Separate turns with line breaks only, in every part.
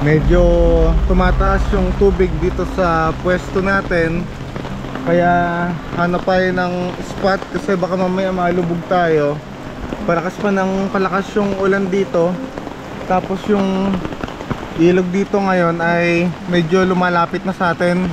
medyo tumataas yung tubig dito sa pwesto natin. Kaya hanap tayo ng spot kasi baka mamaya malubog tayo. Palakas pa ng palakas yung ulan dito. Tapos yung ilog dito ngayon ay medyo lumalapit na sa atin.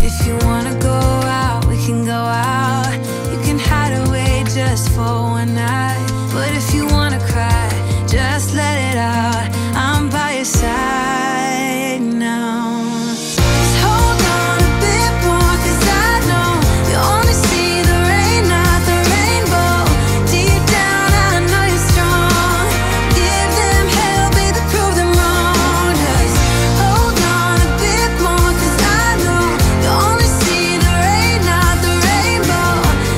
If you wanna go out, we can go out. You can hide away just for one night. But if you wanna cry, just let it out. I'm by your side now. Just hold on a bit more, 'cause I know you only see the rain, not the rainbow. Deep down I know you're strong. Give them hell, baby, prove them wrong. Just hold on a bit more, 'cause I know you only see the rain, not the rainbow.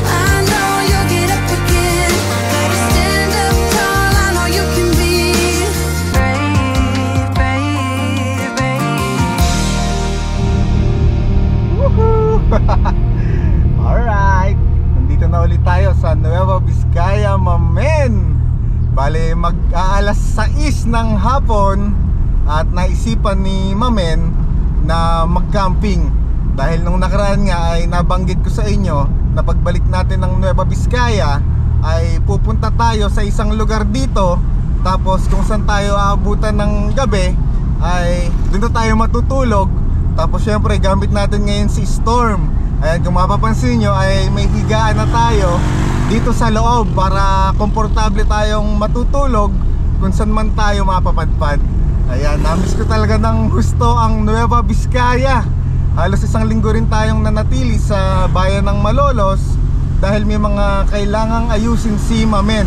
I know you'll get up again. Gotta stand up tall, I know you can be brave, brave, brave.
Woohoo! Alright, nandito na ulit tayo sa Nueva Vizcaya, Mamen. Bale, mag-aalas 6 ng hapon at naisipan ni Mamen na mag-camping. Dahil nung nakaraan nga ay nabanggit ko sa inyo na pagbalik natin ng Nueva Vizcaya ay pupunta tayo sa isang lugar dito. Tapos kung saan tayo aabutan ng gabi ay doon na tayo matutulog. Tapos syempre gamit natin ngayon si Storm. Ayan, kung mapapansin nyo ay may higaan na tayo dito sa loob para komportable tayong matutulog kung saan man tayo mapapadpad. Ayan, namiss ko talaga ng gusto ang Nueva Vizcaya. Halos isang linggo rin tayong nanatili sa bayan ng Malolos dahil may mga kailangang ayusin si Mamen.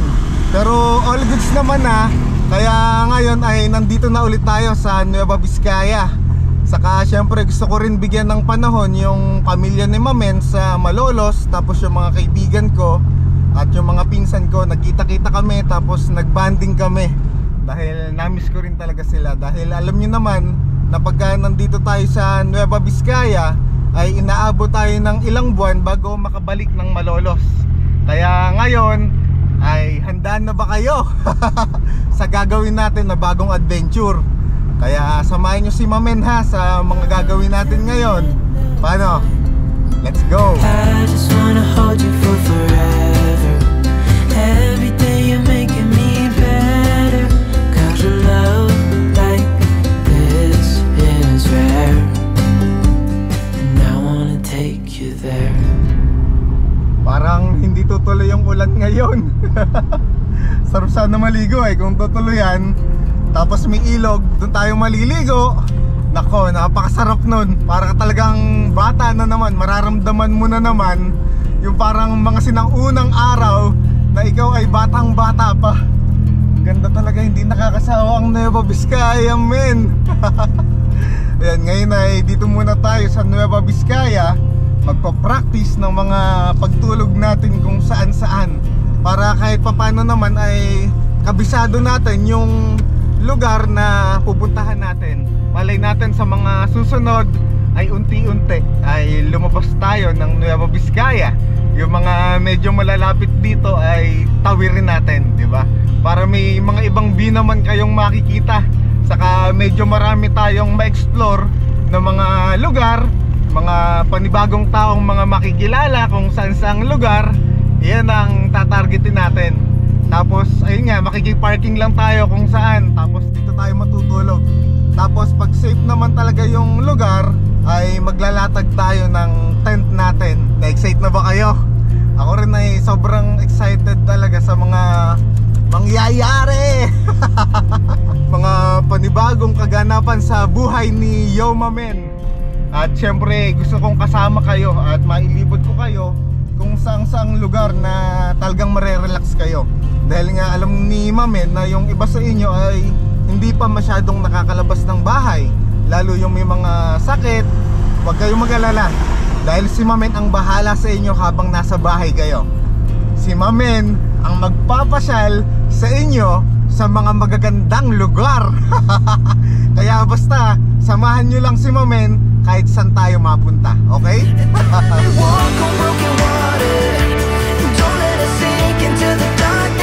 Pero all goods naman na. Kaya ngayon ay nandito na ulit tayo sa Nueva Vizcaya. Saka syempre gusto ko rin bigyan ng panahon yung pamilya ni Mamen sa Malolos. Tapos yung mga kaibigan ko at yung mga pinsan ko, nagkita-kita kami. Tapos nagbanding kami dahil namiss ko rin talaga sila. Dahil alam nyo naman na pagka nandito tayo sa Nueva Vizcaya ay inaabot tayo ng ilang buwan bago makabalik ng Malolos. Kaya ngayon ay handaan na ba kayo sa gagawin natin na bagong adventure? Kaya samahin nyo si Mamen ha sa mga gagawin natin ngayon. Paano? Let's go!
I just wanna hold you for forever. Every day you're making me better. 'Cause a love like this is rare. And I wanna take you there.
Parang hindi tutuloy yung ulan ngayon. Sarap sana maligo kung tutuloy yan. Tapos may ilog, doon tayo maliligo. Nako, napakasarap nun. Para talagang bata na naman. Mararamdaman mo na naman yung parang mga sinang-unang araw na ikaw ay batang-bata pa. Ganda talaga, hindi nakakasawa ang Nueva Vizcaya, men. Ayan, ngayon ay dito muna tayo sa Nueva Vizcaya. Magpa-practice ng mga pagtulog natin kung saan-saan. Para kahit papano naman ay kabisado natin yung lugar na pupuntahan natin. Malay natin sa mga susunod ay unti-unti ay lumabas tayo ng Nueva Vizcaya. Yung mga medyo malalapit dito ay tawirin natin, di ba? Para may mga ibang view naman kayong makikita. Saka medyo marami tayong ma-explore na mga lugar, mga panibagong taong mga makikilala kung saan-saang lugar. Yan ang tatargetin natin. Tapos ayun nga, makikip-parking lang tayo kung saan. Tapos dito tayo matutulog. Tapos pag safe naman talaga yung lugar ay maglalatag tayo ng tent natin. Na-excite na ba kayo? Ako rin ay sobrang excited talaga sa mga mangyayari. Mga panibagong kaganapan sa buhay ni Yo Mamen. At syempre gusto kong kasama kayo at mailibot ko kayo kung saang lugar na talagang marerelax kayo. Dahil nga alam ni Mamen na yung iba sa inyo ay hindi pa masyadong nakakalabas ng bahay. Lalo yung may mga sakit. Huwag kayong mag-alala dahil si Mamen ang bahala sa inyo habang nasa bahay kayo. Si Mamen ang magpapasyal sa inyo sa mga magagandang lugar. Kaya basta samahan nyo lang si Mamen kahit saan tayo mapunta, okay?
Walk on broken water. Don't let us sink into the darkness.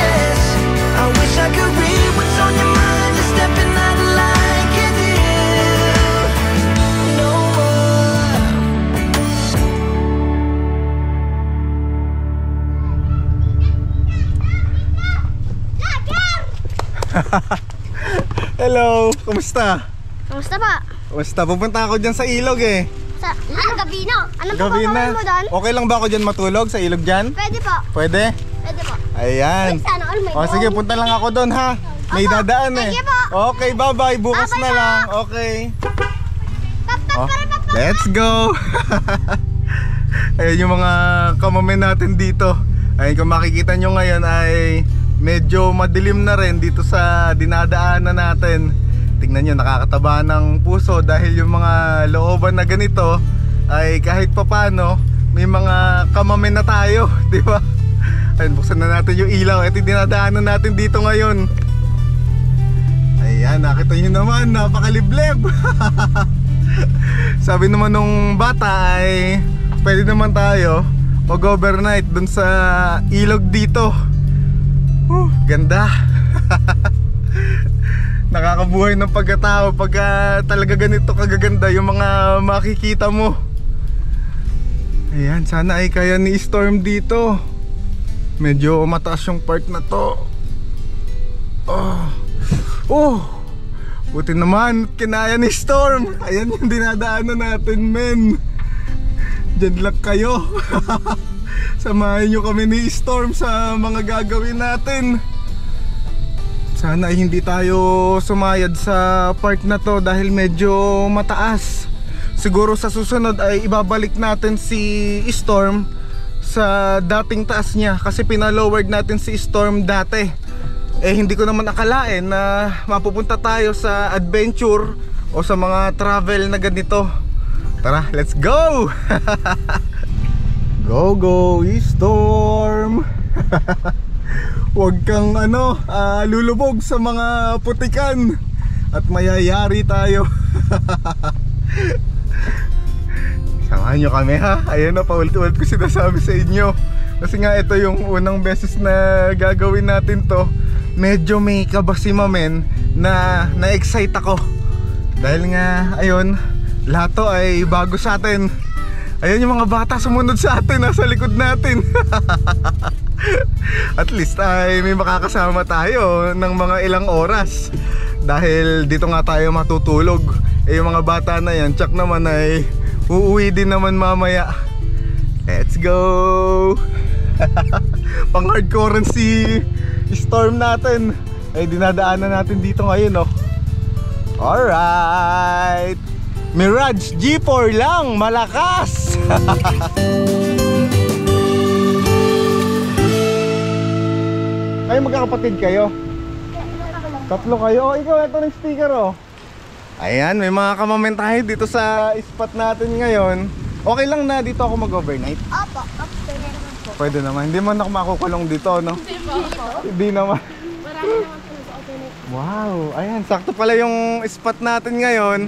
Hello, kumusta?
Kamusta pa?
Kumusta? Pupunta ako dyan sa ilog eh.
Sa gabi na. Anong
Gabi na.
papakain mo doon?
Okay lang ba ako dyan matulog sa ilog dyan?
Pwede po.
Pwede?
Pwede po.
Ayan.
Sana all may
O sige, punta lang ako doon ha. May
Opo,
dadaan eh.
sige po.
Okay, bye-bye. Bukas
Bye-bye
na
po.
lang. Okay.
Tap tap
Oh,
para tap.
let's go. Ayan yung mga kamamen natin dito. Ayun, kung makikita nyo ngayon ay medyo madilim na rin dito sa dinadaanan natin. Tingnan nyo, nakakataba ng puso dahil yung mga looban na ganito ay kahit papano may mga kamamen na tayo, di ba? Ayun, buksan na natin yung ilaw. Ito yung dinadaanan natin dito ngayon. Ayan, nakita nyo naman, napakaliblib. Sabi naman nung bata ay pwede naman tayo mag-overnight dun sa ilog dito. Ganda. Nakakabuhay ng pagkatao pagka talaga ganito kagaganda yung mga makikita mo. Ayan, sana ay kaya ni Storm dito. Medyo mataas yung part na to. Buti naman kinaya ni Storm. Ayan yung dinadaanan natin, men. Diyan lang kayo. Samahan nyo kami ni Storm sa mga gagawin natin. Sana ay hindi tayo sumayad sa part na to dahil medyo mataas. Siguro sa susunod ay ibabalik natin si Storm sa dating taas niya kasi pinalowered natin si Storm dati. Eh hindi ko naman akalain na mapupunta tayo sa adventure o sa mga travel na ganito. Tara, let's go! Go go Storm! Huwag kang lulubog sa mga putikan at mayayari tayo. Samahan nyo kami ha. Ayan na, paulit-ulit ko sinasabi sa inyo. Kasi nga ito yung unang beses na gagawin natin to. Medyo may kaba si Mamen na na-excite ako. Dahil nga, ayun, lahat to ay bago sa atin. Ayun yung mga bata sumunod sa atin, nasa likod natin. At least ay may makakasama tayo ng mga ilang oras. Dahil dito nga tayo matutulog. Eh yung mga bata na yan, tsak naman ay uuwi din naman mamaya. Let's go. Pang hardcore si Storm natin ay dinadaanan natin dito ngayon, oh. Alright, Mirage G4 lang, malakas. Kayo magkakapatid kayo? Tatlo kayo? Oh, ikaw, ito ng sticker, oh. Ayan, may mga kamamen tayo dito sa spot natin ngayon. Okay lang na dito ako mag-overnight?
Opo, pwede naman po.
Pwede naman, hindi man ako makukulong dito, no? Hindi naman.
Marami naman po nag-overnight.
Wow, ayan, sakto pala yung spot natin ngayon.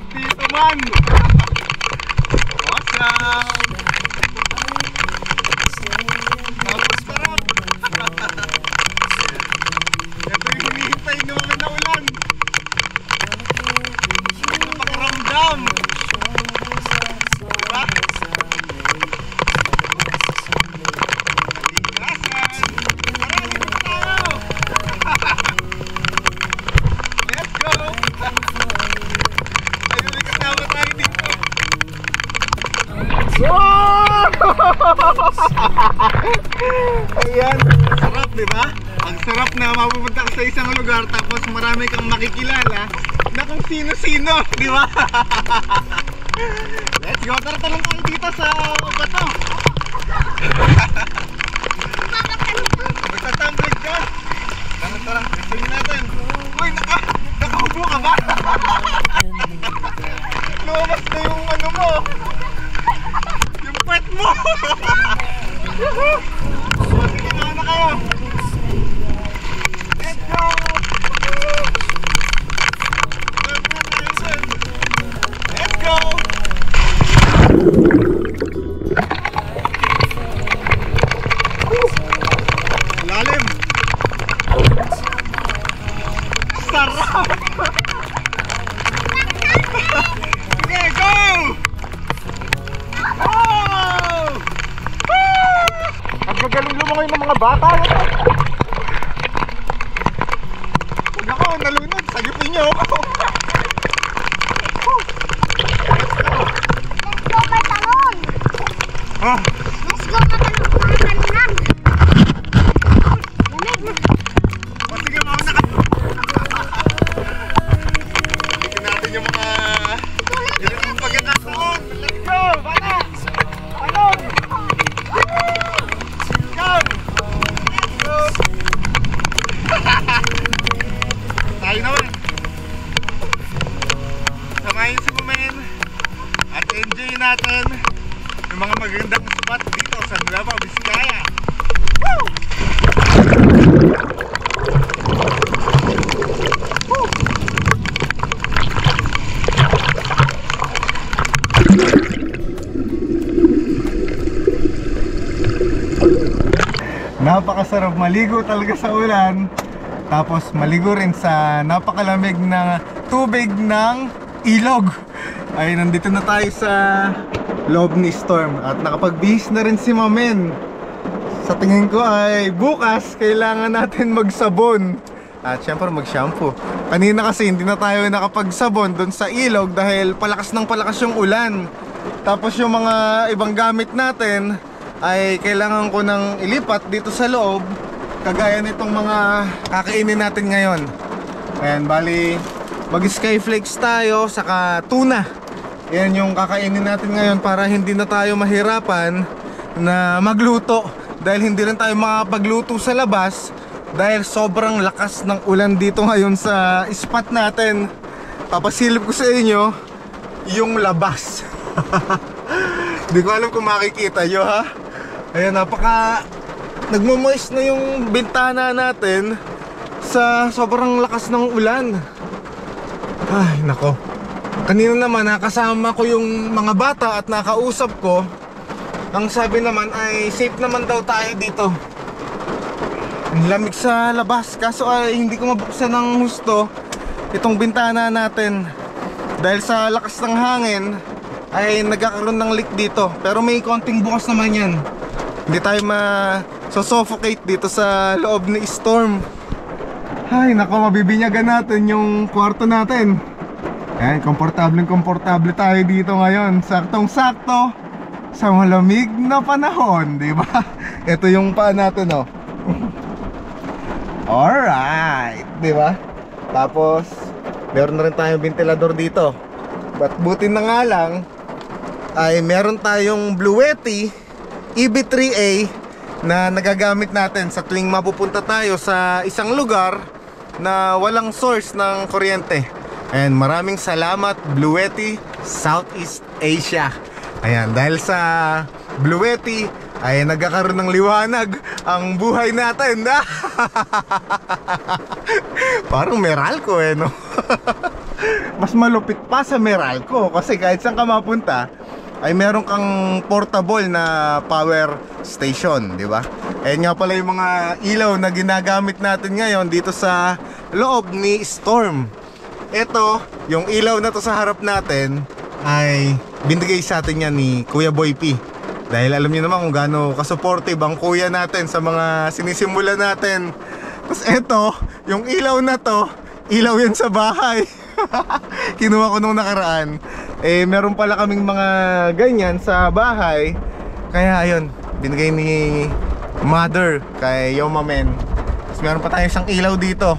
Dito man. Awesome. Sarap. Ito yung hinihintay naman na ulan. Napakaramdam. Diba? Let's go! Ayun, may kasama tayo dito. Ayan, sarap, diba? Ang sarap na mapupunta ka sa isang lugar tapos marami kang makikilala na kung sino-sino, diba? Let's go, tara-talong tayo dito sa bato. Magtatumbling ka. Tara, gusto natin. Uy, nakaupo ka ba? Lumabas na yung ano mo. Yung pet mo. Sige na kayo. Let's go. Let's go. Lalim. Sarap. Okay, go. Oh! mga bata na to. Huwag ako, nalunod. Sagipin niyo ako.
Let's go matalon.
Ah,
Let's go matalon. Matalunan. Lamig na.
o sige, mauna ka. Tignan natin yung mga yung pagkakataon. Let's go, bata! Talon! Come! Let's go! Tayo naman. Samayin si Mamen at enjoy natin yung mga magandang spot dito sa Nueva Vizcaya. Woo! Napakasarap maligo talaga sa ulan. Tapos maligo rin sa napakalamig na tubig ng ilog. Ay, nandito na tayo sa loob ni Storm. At nakapagbihis na rin si Mamen. Sa tingin ko ay bukas kailangan natin magsabon. At syempre mag-shampoo. Kanina kasi hindi na tayo nakapagsabon doon sa ilog dahil palakas ng palakas yung ulan. Tapos yung mga ibang gamit natin ay kailangan ko nang ilipat dito sa loob. Kagaya nitong mga kakainin natin ngayon. Ayan, bali mag skyflakes tayo saka tuna. Yan yung kakainin natin ngayon para hindi na tayo mahirapan na magluto. Dahil hindi rin tayo makapagluto sa labas dahil sobrang lakas ng ulan dito ngayon sa spot natin. Papasilip ko sa inyo yung labas. Hindi ko alam kung makikita nyo, ha. Ayan, napaka nagmo-moist na yung bintana natin sa sobrang lakas ng ulan. Ay, nako. Kanina naman nakasama ko yung mga bata at nakausap ko. Ang sabi naman ay safe naman daw tayo dito. Ang lamig sa labas, kaso ay hindi ko mabuksan ng husto itong bintana natin. Dahil sa lakas ng hangin ay nagkakaroon ng leak dito. Pero may konting bukas naman yan. Hindi tayo ma-suffocate dito sa loob ni Storm. Ay, nako, mabibinyagan natin yung kwarto natin. Ayan, komportable tayo dito ngayon. Saktong-sakto sa malamig na panahon, di ba? Ito yung paan natin, oh. Alright, di ba? Tapos, meron na rin tayong ventilador dito. But buti na nga lang ay meron tayong Bluetti EB3A na nagagamit natin sa tuwing mapupunta tayo sa isang lugar na walang source ng kuryente. And maraming salamat Bluetti Southeast Asia. Ayan, dahil sa Bluetti ay nagkakaroon ng liwanag ang buhay natin. Parang Meralco eh, no? Mas malupit pa sa Meralco kasi kahit saan ka mapunta ay meron kang portable na power station, di ba? Ayan nga pala yung mga ilaw na ginagamit natin ngayon dito sa loob ni Storm. Ito, yung ilaw na to sa harap natin ay binigay sa atin yan ni Kuya Boy P. Dahil alam niyo naman kung gaano ka-supportive ang kuya natin sa mga sinisimula natin. Tapos ito, yung ilaw na to, ilaw yan sa bahay. Kinuha ko nung nakaraan. Eh, meron pala kaming mga ganyan sa bahay. Kaya ayun, binigay ni Mother kay Yomamen. Tapos meron pa tayo isang ilaw dito.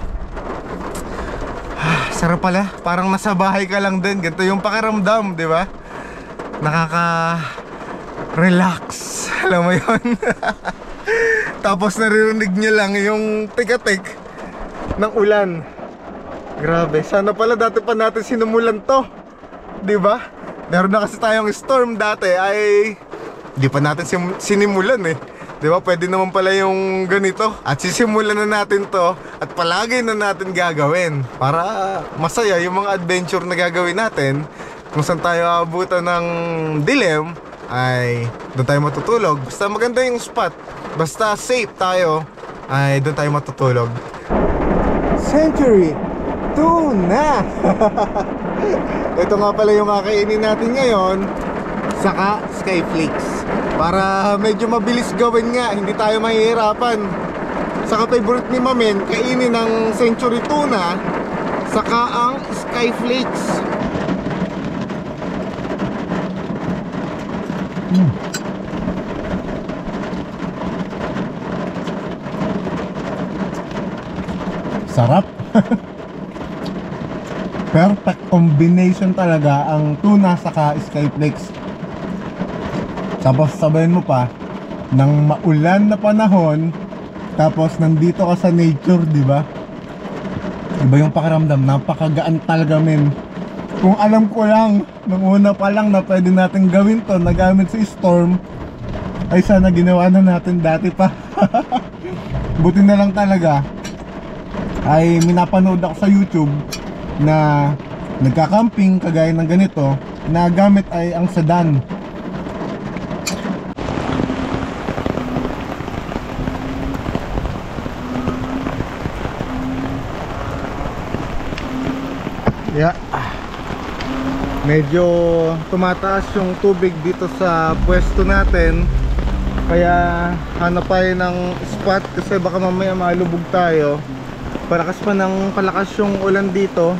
Sarap pala, parang nasa bahay ka lang din. Ganito yung pakiramdam, di ba? Nakaka-relax. Alam mo yun? Tapos naririnig nyo lang yung tik-tik ng ulan. Grabe, sana pala dati pa natin sinumulan to, di ba? Meron na kasi tayong storm dati ay di pa natin sinimulan eh. Di ba? Pwede naman pala yung ganito. At sisimulan na natin to at palagi na natin gagawin para masaya yung mga adventure na gagawin natin. Kung saan tayo abutan ng dilim ay doon tayo matutulog. Basta maganda yung spot, basta safe tayo, ay doon tayo matutulog. Century tuna. Ito nga pala yung kakainin natin ngayon. saka Skyflakes. Para medyo mabilis gawin nga, hindi tayo mahihirapan. Saka favorite ni Mamen, kainin ng Century Tuna, saka ang Skyflakes. Sarap. Perfect combination talaga ang tuna saka Skyflakes. Tapos sabayin mo pa ng maulan na panahon, tapos nandito ka sa nature, di ba? Iba yung pakiramdam, napakagaan talaga, men. Kung alam ko lang nung una pa lang na pwede natin gawin to na gamit sa storm, ay sana ginawa na natin dati pa. Buti na lang talaga ay minapanood ako sa YouTube na nagka-camping kagaya ng ganito, na gamit ay ang sedan. Yeah. Medyo tumataas yung tubig dito sa pwesto natin, kaya hanap tayo ng spot kasi baka mamaya malubog tayo. Palakas yung ulan dito.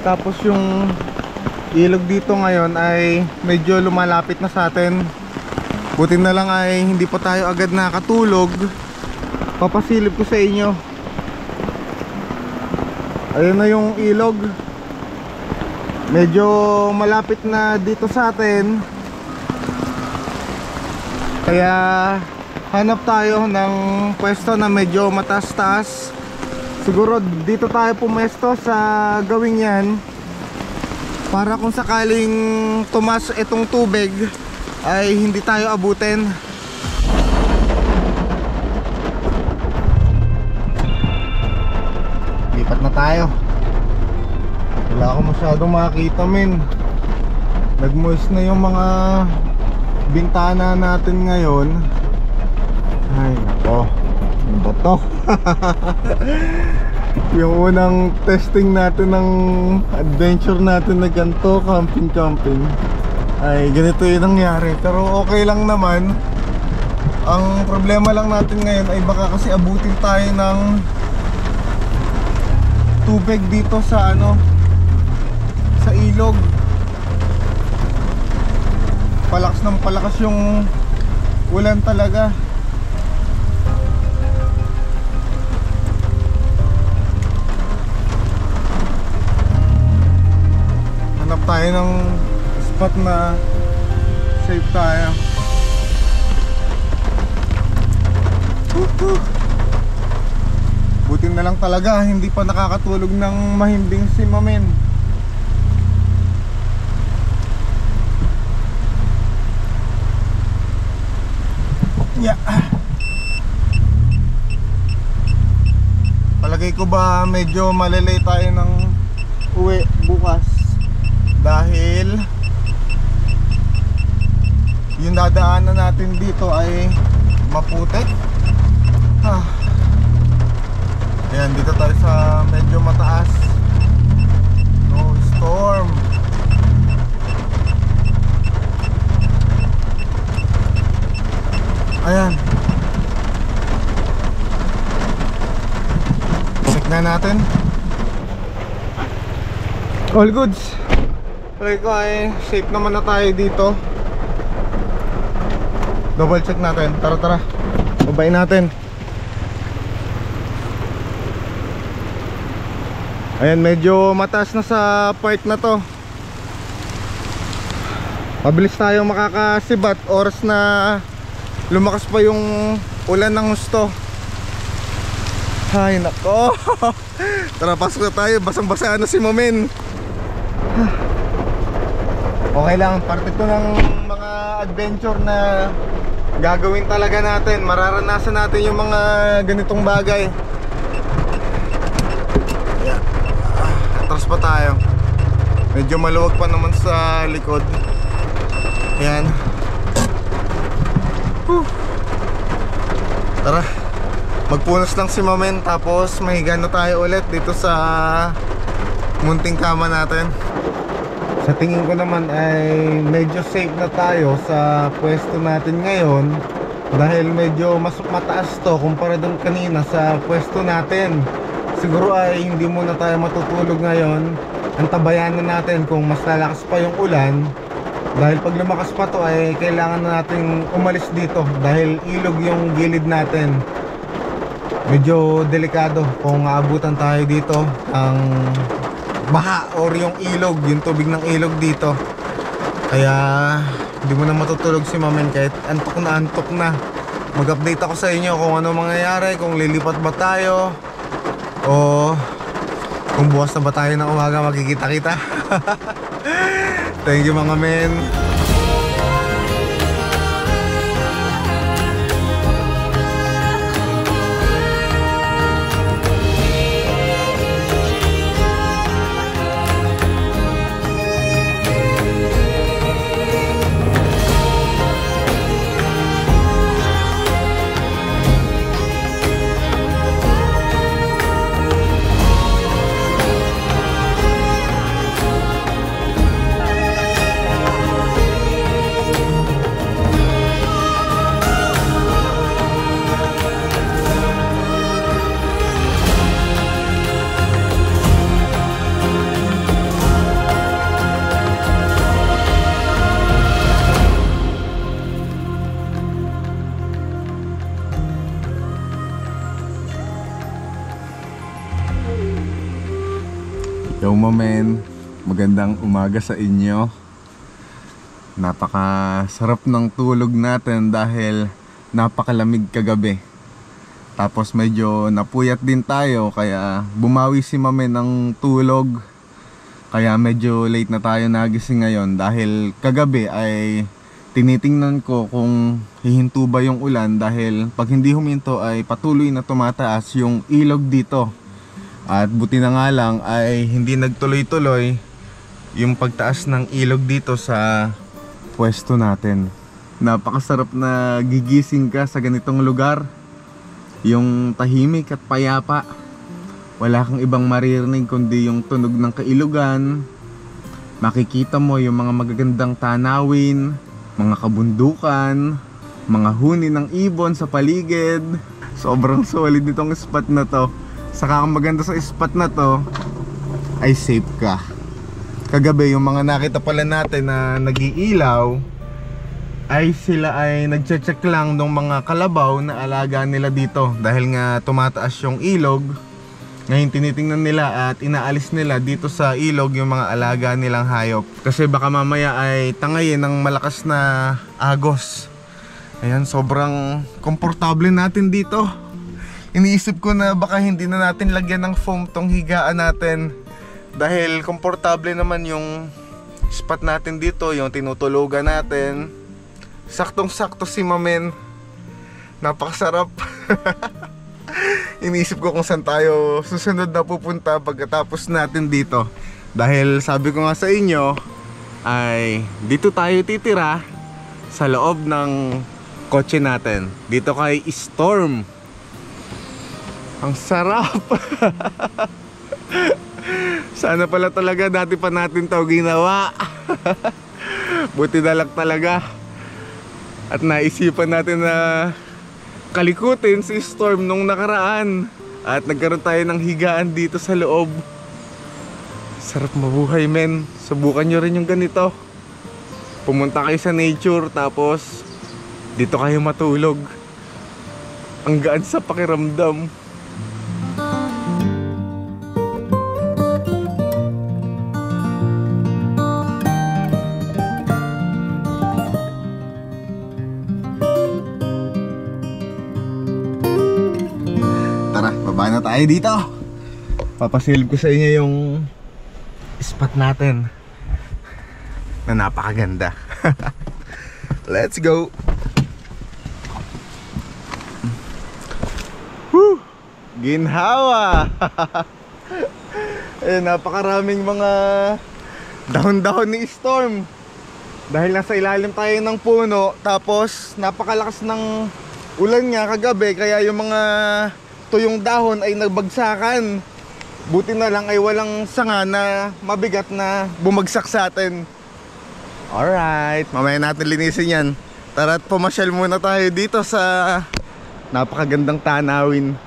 Tapos yung ilog dito ngayon ay medyo lumalapit na sa atin. Buti na lang ay hindi pa tayo agad nakatulog. Papasilip ko sa inyo. Ayun na yung ilog. Medyo malapit na dito sa atin. Kaya hanap tayo ng pwesto na medyo mataas-taas. Siguro dito tayo pumesto sa gawing yan, para kung sakaling tumas itong tubig ay hindi tayo abutin. Lipat na tayo. Wala ako masyadong makakita, men. Nagmoist na yung mga bintana natin ngayon. Ay nako, ano ba to? Yung unang testing natin ng adventure natin na ganito, camping ay ganito yung nangyari. Pero okay lang naman. Ang problema lang natin ngayon ay baka kasi abutin tayo ng tubig dito sa sa ilog. Palakas yung ulan talaga. Hanap tayo ng spot na safe tayo. Buti na lang talaga hindi pa nakakatulog ng mahimbing si Mamen. Yeah. Palagay ko ba medyo malilay tayo ng uwi bukas dahil yung dadaanan natin dito ay maputik. Ayan, dito tayo sa medyo mataas. No storm. Ayan. Check na natin. All goods. Palagi ko ay safe naman na tayo dito. Double check natin. Tara. Babayin natin. Ayan, medyo mataas na sa part na to. Mabilis tayo makakasibat. Oras na lumakas pa yung ulan ng husto. Ay nako. Tara, pasok na tayo. Basang-basa na si Mamen. Okay lang, parte to ng mga adventure na gagawin talaga natin. Mararanasan natin yung mga ganitong bagay. Atras pa tayo. Medyo maluwag pa naman sa likod. Ayan. Tara, magpunas lang si Mamen, tapos mahiga na tayo ulit dito sa munting kama natin. Sa tingin ko naman ay medyo safe na tayo sa pwesto natin ngayon, dahil medyo mas mataas to kumpara dun kanina sa pwesto natin. Siguro ay hindi muna tayo matutulog ngayon. Antabayan na natin kung mas lalakas pa yung ulan, dahil pag lumakas pa to ay kailangan na nating umalis dito dahil ilog yung gilid natin. Medyo delikado kung aabutan tayo dito ang baha or yung ilog, yung tubig ng ilog dito. Kaya hindi mo na matutulog si Mamen kahit antok na. Mag-update ako sa inyo kung ano mangyayari, kung lilipat ba tayo o kung bukas na ba tayo ng umaga magkikita-kita. Thank you mga men. Yo Mamen, magandang umaga sa inyo. Napakasarap ng tulog natin dahil napakalamig kagabi. Tapos medyo napuyat din tayo kaya bumawi si Mamen ng tulog. Kaya medyo late na tayo nagising ngayon dahil kagabi ay tinitingnan ko kung hihinto ba yung ulan, dahil pag hindi huminto ay patuloy na tumataas yung ilog dito. At buti na nga lang ay hindi nagtuloy-tuloy yung pagtaas ng ilog dito sa pwesto natin. Napakasarap na gigising ka sa ganitong lugar. Yung tahimik at payapa. Wala kang ibang maririnig kundi yung tunog ng kailugan. Makikita mo yung mga magagandang tanawin, mga kabundukan, mga huni ng ibon sa paligid. Sobrang solid nitong spot na to. Saka ang maganda sa spot na to ay safe ka. Kagabi yung mga nakita pala natin na nag-iilaw ay sila ay nagche-check lang ng mga kalabaw na alaga nila dito, dahil nga tumataas yung ilog. Ngayon tinitingnan nila at inaalis nila dito sa ilog yung mga alaga nilang hayop, kasi baka mamaya ay tangayin ng malakas na agos. Ayan, sobrang komportable natin dito. Iniisip ko na baka hindi na natin lagyan ng foam tong higaan natin, dahil komportable naman yung spot natin dito, yung tinutulugan natin. Saktong-sakto si Mamen. Napakasarap. Iniisip ko kung saan tayo susunod na pupunta pagkatapos natin dito, dahil sabi ko nga sa inyo ay dito tayo titira sa loob ng kotse natin, dito kay Storm. Ang sarap. Sana pala talaga dati pa natin to ginawa. Buti na lang talaga. At naisipan natin na kalikutin si Storm nung nakaraan. At nagkaroon tayo ng higaan dito sa loob. Sarap mabuhay men. Subukan nyo rin yung ganito. Pumunta kayo sa nature tapos dito kayo matulog. Ang gaan sa pakiramdam. Baba na tayo dito. Papasilip ko sa inyo yung spot natin na napakaganda. Let's go. Woo! Ginhawa. Napakaraming mga dahon-dahon ni Storm, dahil nasa ilalim tayo ng puno. Tapos napakalakas ng ulan nga kagabi, kaya yung mga tuyong dahon ay nagbagsakan. Buti na lang ay walang sanga na mabigat na bumagsak sa atin. Alright, mamaya natin linisin yan. Tara't pumasyal muna tayo dito sa napakagandang tanawin.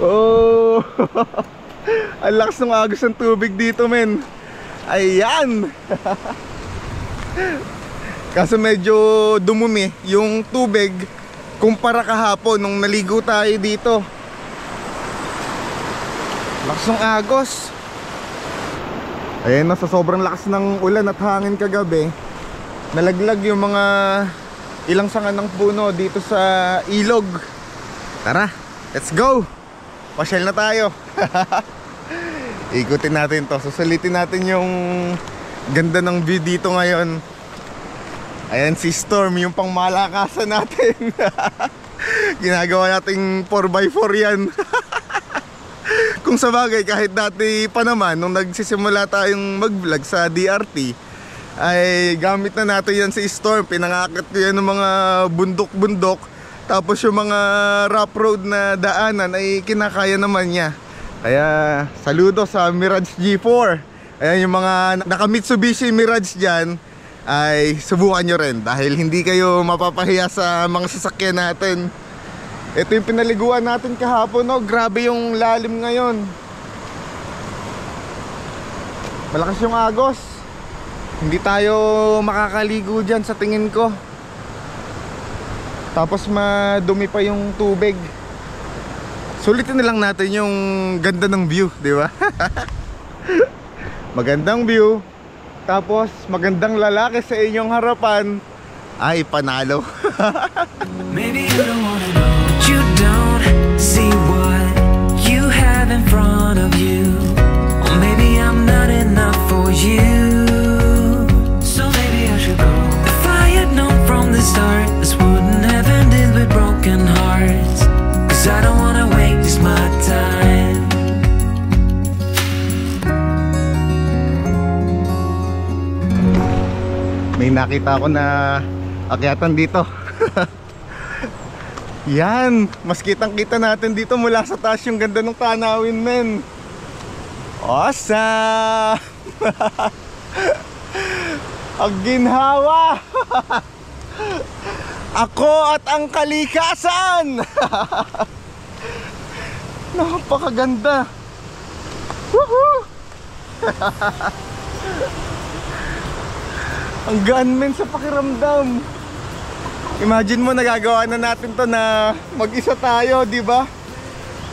Oh! Ang lakas ng agos ng tubig dito, men. Ayan! Kaso medyo dumumi yung tubig kumpara kahapon nung naligo tayo dito. Lakas ng agos. Ayan, sa sobrang lakas ng ulan at hangin kagabi, nalaglag yung mga ilang sanga ng puno dito sa ilog. Tara, let's go! Pasyal na tayo. Ikutin natin to. Susulitin natin yung ganda ng view dito ngayon. Ayan si Storm, yung pang malakasan natin. Ginagawa nating 4x4 yan. Kung sa bagay, kahit dati pa naman nung nagsisimula tayong mag-vlog sa DRT, ay gamit na natin yan si Storm. Pinangakit ko yan ng mga bundok-bundok. Tapos yung mga rough road na daanan ay kinakaya naman niya. Kaya saludo sa Mirage G4. Ayan, yung mga naka Mitsubishi Mirage dyan, ay subukan nyo rin dahil hindi kayo mapapahiya sa mga sasakyan natin. Ito yung pinaliguan natin kahapon, no? Grabe yung lalim ngayon. Malakas yung agos. Hindi tayo makakaligo dyan sa tingin ko. Tapos madumi pa yung tubig. Sulitin na lang natin yung ganda ng view, di ba? Magandang view. Tapos magandang lalaki sa inyong harapan. Ay, panalo.
Maybe you don't wanna know. You don't see what you have in front of you. Or maybe I'm not enough for you. So maybe I should go. If I had known from the start, this wouldn't have ended with broken hearts. Cause I don't wanna waste my time.
May nakita ako na akyatan dito. Yan, mas kitang kita natin dito mula sa taas yung ganda ng tanawin, men. Awesome! Ang ginhawa! Ako at ang kalikasan! Napakaganda! Woohoo! Ang gaan, men, sa pakiramdam. Imagine mo, nagagawa na natin to na mag-isa tayo, di ba?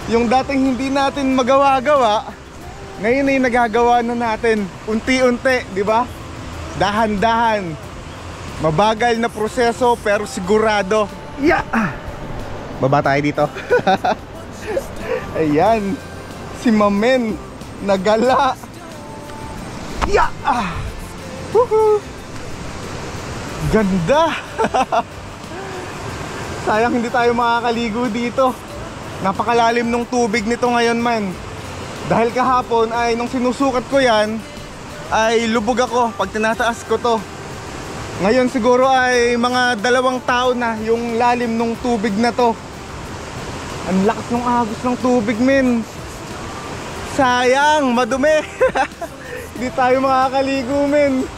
Yung dating hindi natin magawa-gawa, ngayon ay nagagawa na natin unti-unti, di ba? Dahan-dahan. Mabagal na proseso pero sigurado. Yeah! Baba tayo dito. Ayan, si Mamen nagala. Yeah! Woohoo! Ganda! Sayang hindi tayo makakaligo dito. Napakalalim ng tubig nito ngayon, man. Dahil kahapon ay nung sinusukat ko yan, ay lubog ako pag tinataas ko to. Ngayon siguro ay mga 2 tao na yung lalim ng tubig na to. Ang lakas ng agos ng tubig, men. Sayang, madumi. Hindi tayo makakaligo, men.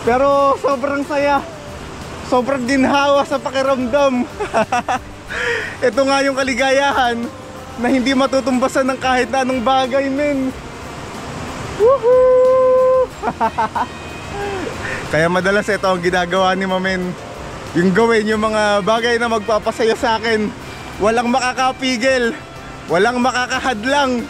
Pero sobrang saya. Sobrang ginhawa sa pakiramdam. Ito nga yung kaligayahan na hindi matutumbasan ng kahit na anong bagay, men. Woohoo! Kaya madalas ito ang ginagawa ni Mamen. Yung gawin yung mga bagay na magpapasaya sa akin. Walang makakapigil, walang makakahadlang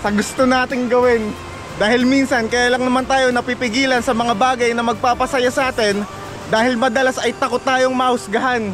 sa gusto nating gawin. Dahil minsan kaya lang naman tayo napipigilan sa mga bagay na magpapasaya sa atin. Dahil madalas ay takot tayong mahusgahan.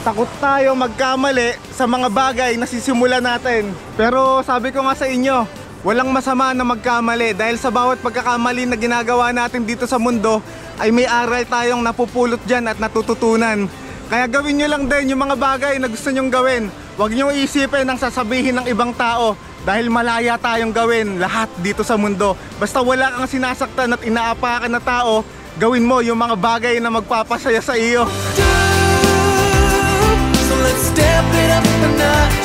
Takot tayong magkamali sa mga bagay na sisimulan natin. Pero sabi ko nga sa inyo, walang masama na magkamali. Dahil sa bawat pagkakamali na ginagawa natin dito sa mundo, ay may aral tayong napupulot dyan at natututunan. Kaya gawin nyo lang din yung mga bagay na gusto nyong gawin. Huwag nyo isipin ang sasabihin ng ibang tao. Dahil malaya tayong gawin lahat dito sa mundo. Basta wala kang sinasaktan at inaapakan na tao, gawin mo yung mga bagay na magpapasaya sa iyo.
So let's step it up a notch.